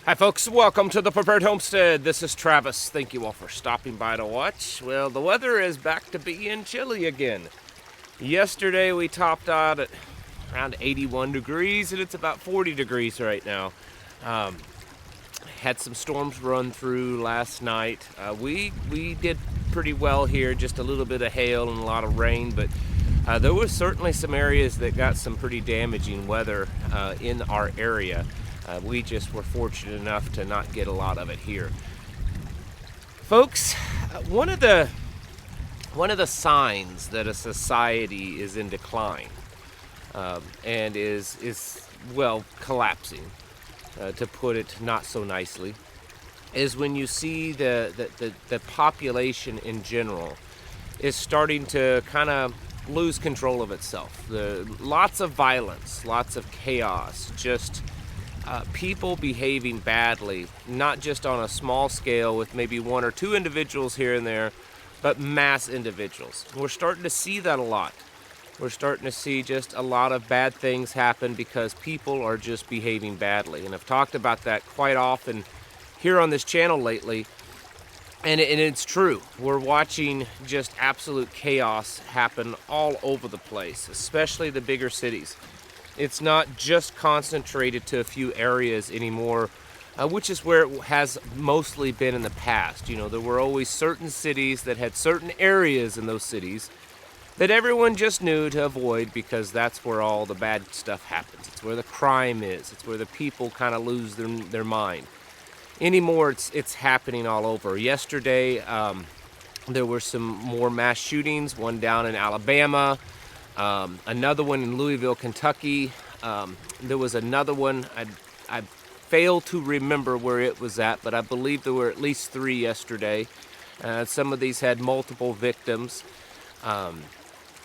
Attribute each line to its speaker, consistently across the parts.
Speaker 1: Hi folks, welcome to the Prepared Homestead. This is Travis. Thank you all for stopping by to watch. Well, the weather is back to being chilly again. Yesterday we topped out at around 81 degrees and it's about 40 degrees right now. Had some storms run through last night. We did pretty well here, just a little bit of hail and a lot of rain, but there was certainly some areas that got some pretty damaging weather in our area. We just were fortunate enough to not get a lot of it here. Folks, one of the signs that a society is in decline and is collapsing, to put it not so nicely, is when you see the population in general is starting to kind of lose control of itself. Lots of violence, lots of chaos, just people behaving badly, not just on a small scale with maybe one or two individuals here and there, but mass individuals. We're starting to see that a lot. We're starting to see just a lot of bad things happen because people are just behaving badly. And I've talked about that quite often here on this channel lately. And it's true. We're watching just absolute chaos happen all over the place, especially the bigger cities. It's not just concentrated to a few areas anymore, which is where it has mostly been in the past. You know, there were always certain cities that had certain areas in those cities that everyone just knew to avoid because that's where all the bad stuff happens. It's where the crime is. It's where the people kind of lose their mind. Anymore, it's happening all over. Yesterday, there were some more mass shootings, one down in Alabama, another one in Louisville, Kentucky. There was another one, I failed to remember where it was at, but I believe there were at least 3 yesterday. Some of these had multiple victims.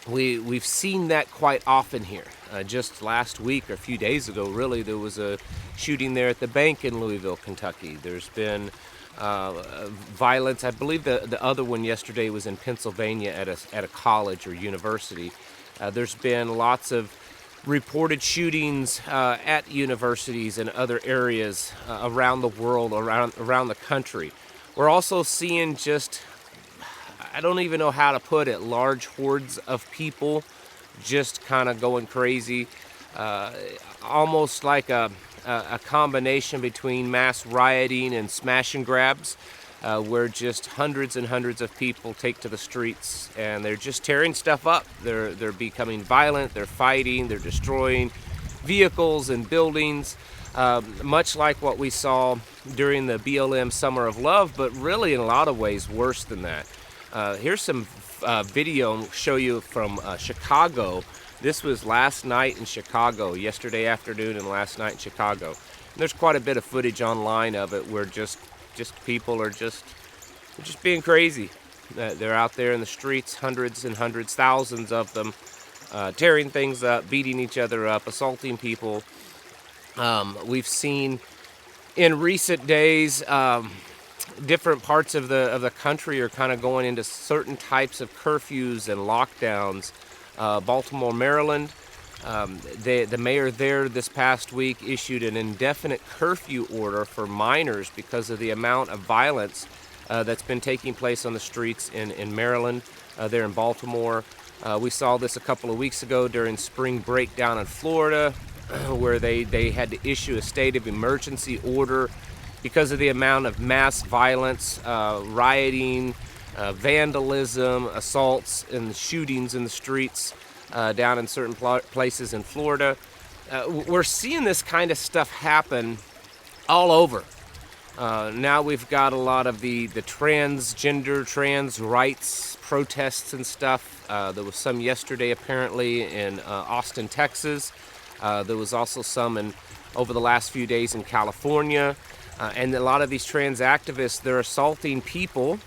Speaker 1: We've seen that quite often here. Just last week or a few days ago, really, there was a shooting there at the bank in Louisville, Kentucky. There's been violence. I believe the other one yesterday was in Pennsylvania at a college or university. There's been lots of reported shootings at universities and other areas around the world, around the country. We're also seeing just, I don't even know how to put it, large hordes of people just kind of going crazy, almost like a combination between mass rioting and smash and grabs, where just hundreds and hundreds of people take to the streets and they're just tearing stuff up. They're becoming violent, they're fighting, they're destroying vehicles and buildings, much like what we saw during the BLM Summer of Love, but really in a lot of ways worse than that. Here's some video I'll show you from Chicago. This was last night in Chicago, yesterday afternoon and last night in Chicago. And there's quite a bit of footage online of it where just people are just being crazy. They're out there in the streets, hundreds and hundreds, thousands of them, tearing things up, beating each other up, assaulting people. We've seen in recent days, different parts of the country are kind of going into certain types of curfews and lockdowns. Baltimore, Maryland, the mayor there this past week issued an indefinite curfew order for minors because of the amount of violence that's been taking place on the streets in Maryland, there in Baltimore. We saw this a couple of weeks ago during spring break down in Florida, where they had to issue a state of emergency order because of the amount of mass violence, rioting, vandalism, assaults, and shootings in the streets down in certain places in Florida. We're seeing this kind of stuff happen all over. Now we've got a lot of the transgender, trans rights protests and stuff. There was some yesterday apparently in Austin, Texas. There was also some over the last few days in California. And a lot of these trans activists, they're assaulting people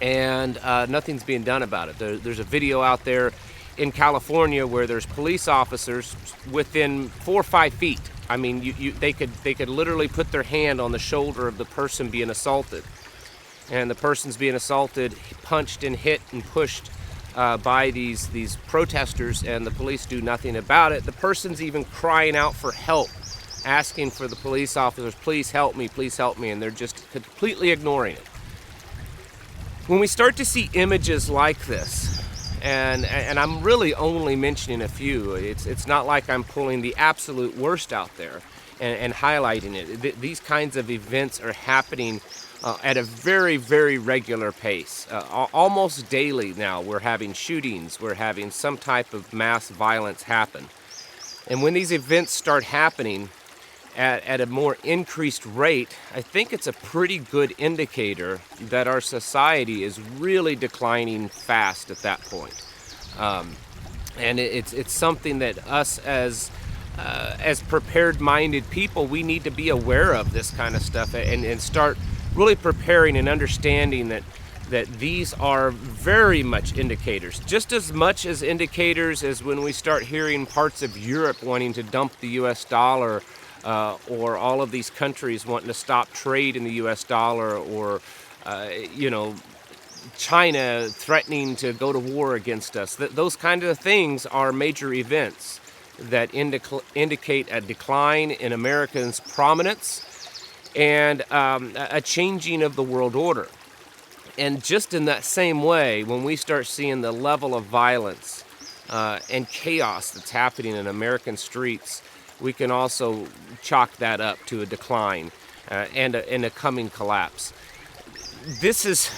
Speaker 1: and nothing's being done about it. There's a video out there in California where there's police officers within 4 or 5 feet. I mean, they could literally put their hand on the shoulder of the person being assaulted, and the person's being assaulted, punched and hit and pushed by these protesters, and the police do nothing about it. The person's even crying out for help asking for the police officers, please help me, and they're just completely ignoring it. When we start to see images like this, and I'm really only mentioning a few, it's not like I'm pulling the absolute worst out there and highlighting it. These kinds of events are happening at a very, very regular pace. Almost daily now we're having shootings, we're having some type of mass violence happen. And when these events start happening at a more increased rate, I think it's a pretty good indicator that our society is really declining fast at that point. And it's something that us as prepared-minded people, we need to be aware of this kind of stuff and start really preparing and understanding that these are very much indicators, just as much as indicators as when we start hearing parts of Europe wanting to dump the US dollar, or all of these countries wanting to stop trade in the US dollar, or China threatening to go to war against us. Those kind of things are major events that indicate a decline in Americans' prominence and a changing of the world order. And just in that same way, when we start seeing the level of violence and chaos that's happening in American streets, we can also chalk that up to a decline and a coming collapse. This is,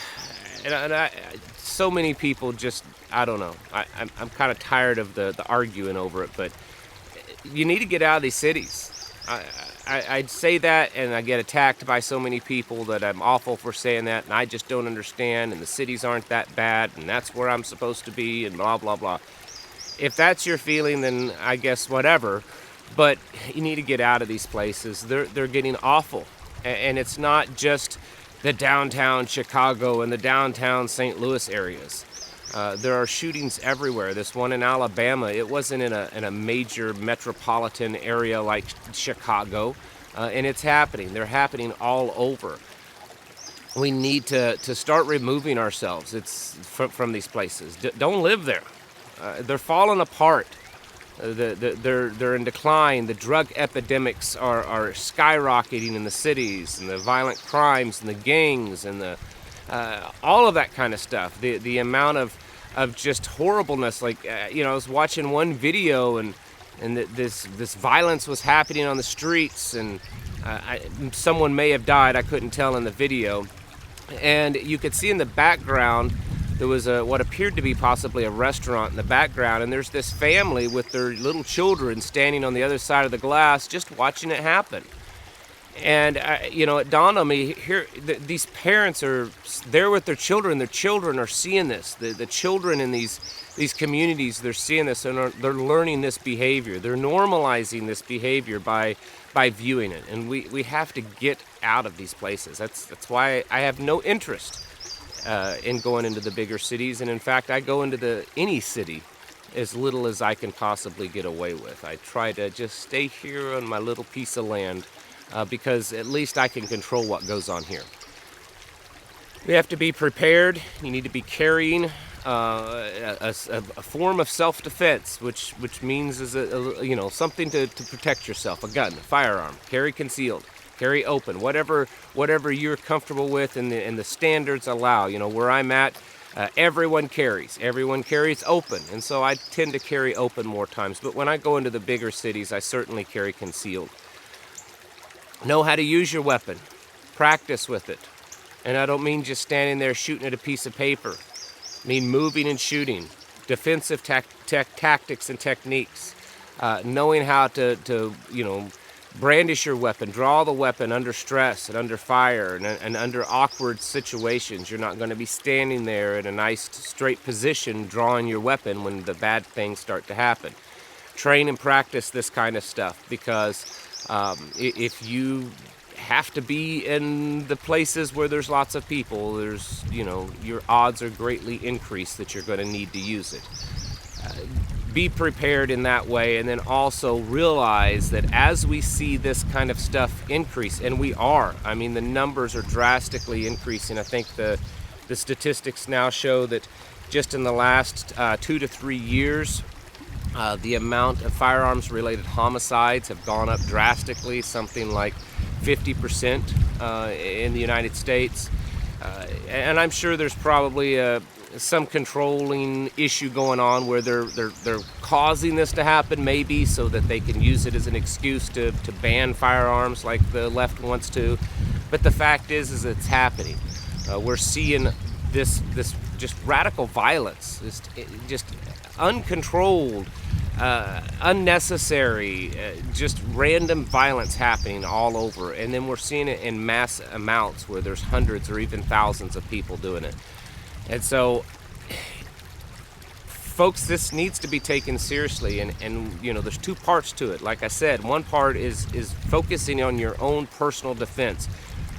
Speaker 1: so many people just, I don't know, I'm kind of tired of the arguing over it, but you need to get out of these cities. I'd say that, and I get attacked by so many people that I'm awful for saying that, and I just don't understand, and the cities aren't that bad, and that's where I'm supposed to be, and blah, blah, blah. If that's your feeling, then I guess whatever, but you need to get out of these places. They're getting awful, and it's not just the downtown Chicago and the downtown St. Louis areas. There are shootings everywhere. This one in Alabama, it wasn't in a major metropolitan area like Chicago, and it's happening. They're happening all over. We need to start removing ourselves from these places. Don't live there. They're falling apart. They're in decline. The drug epidemics are skyrocketing in the cities, and the violent crimes and the gangs and the all of that kind of stuff. The amount of just horribleness. Like I was watching one video, and this violence was happening on the streets, and someone may have died. I couldn't tell in the video, and you could see in the background there was what appeared to be possibly a restaurant in the background, and there's this family with their little children standing on the other side of the glass just watching it happen. And it dawned on me, here these parents are there with their children. Their children are seeing this. The children in these communities, they're seeing this, and they're learning this behavior. They're normalizing this behavior by viewing it. And we have to get out of these places. That's why I have no interest in going into the bigger cities. And in fact, I go into any city as little as I can possibly get away with. I try to just stay here on my little piece of land. Because at least I can control what goes on here. We have to be prepared. You need to be carrying a form of self-defense, which means is something to protect yourself. A gun, a firearm. Carry concealed. Carry open. Whatever you're comfortable with, and the standards allow. Where I'm at, everyone carries. Everyone carries open, and so I tend to carry open more times. But when I go into the bigger cities, I certainly carry concealed. Know how to use your weapon. Practice with it. And I don't mean just standing there shooting at a piece of paper. I mean moving and shooting. Defensive tactics and techniques. Knowing how to brandish your weapon. Draw the weapon under stress and under fire and under awkward situations. You're not going to be standing there in a nice straight position drawing your weapon when the bad things start to happen. Train and practice this kind of stuff, because if you have to be in the places where there's lots of people, there's, your odds are greatly increased that you're going to need to use it. Be prepared in that way, and then also realize that as we see this kind of stuff increase, and we are, the numbers are drastically increasing. I think the statistics now show that just in the last 2 to 3 years, The amount of firearms-related homicides have gone up drastically, something like 50% in the United States. And I'm sure there's probably some controlling issue going on where they're causing this to happen, maybe so that they can use it as an excuse to ban firearms like the left wants to. But the fact is it's happening. We're seeing this just radical violence, just uncontrolled, unnecessary, just random violence happening all over. And then we're seeing it in mass amounts where there's hundreds or even thousands of people doing it. And so, folks, this needs to be taken seriously. And you know, there's two parts to it. Like I said, one part is focusing on your own personal defense,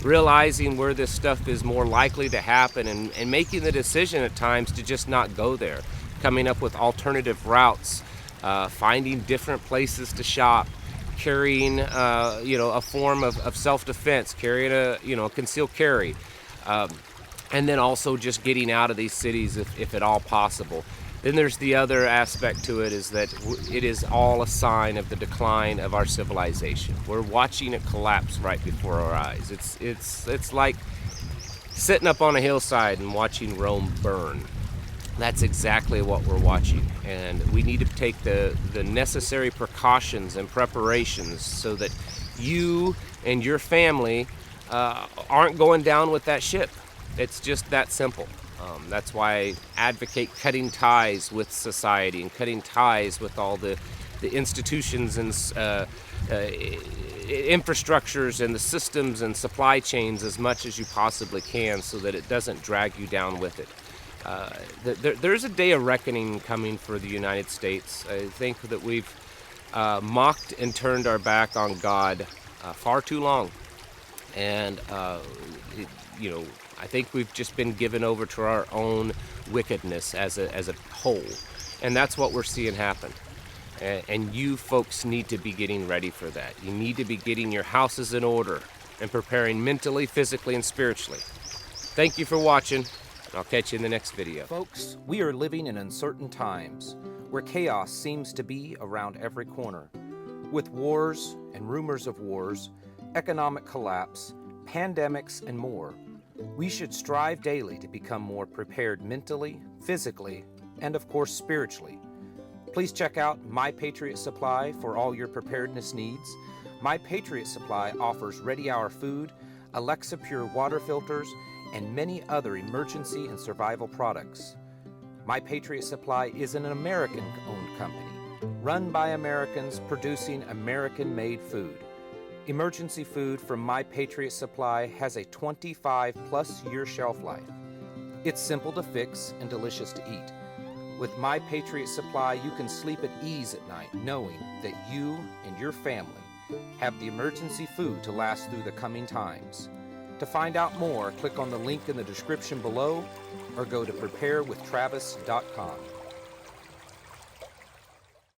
Speaker 1: realizing where this stuff is more likely to happen, and making the decision at times to just not go there, coming up with alternative routes, finding different places to shop, carrying a form of self-defense, carrying a concealed carry, and then also just getting out of these cities if at all possible. Then there's the other aspect to it, is that it is all a sign of the decline of our civilization. We're watching it collapse right before our eyes. It's like sitting up on a hillside and watching Rome burn. That's exactly what we're watching, and we need to take the necessary precautions and preparations so that you and your family aren't going down with that ship. It's just that simple. That's why I advocate cutting ties with society and cutting ties with all the institutions and infrastructures and the systems and supply chains as much as you possibly can, so that it doesn't drag you down with it. There's a day of reckoning coming for the United States. I think that we've mocked and turned our back on God far too long, and I think we've just been given over to our own wickedness as a whole, and that's what we're seeing happen. And you folks need to be getting ready for that. You need to be getting your houses in order and preparing mentally, physically, and spiritually. Thank you for watching. I'll catch you in the next video. Folks, we are living in uncertain times where chaos seems to be around every corner. With wars and rumors of wars, economic collapse, pandemics, and more, we should strive daily to become more prepared mentally, physically, and of course spiritually. Please check out My Patriot Supply for all your preparedness needs. My Patriot Supply offers ready-hour food, Alexa Pure water filters, and many other emergency and survival products. My Patriot Supply is an American-owned company, run by Americans, producing American-made food. Emergency food from My Patriot Supply has a 25-plus year shelf life. It's simple to fix and delicious to eat. With My Patriot Supply, you can sleep at ease at night, knowing that you and your family have the emergency food to last through the coming times. To find out more, click on the link in the description below or go to preparewithtravis.com.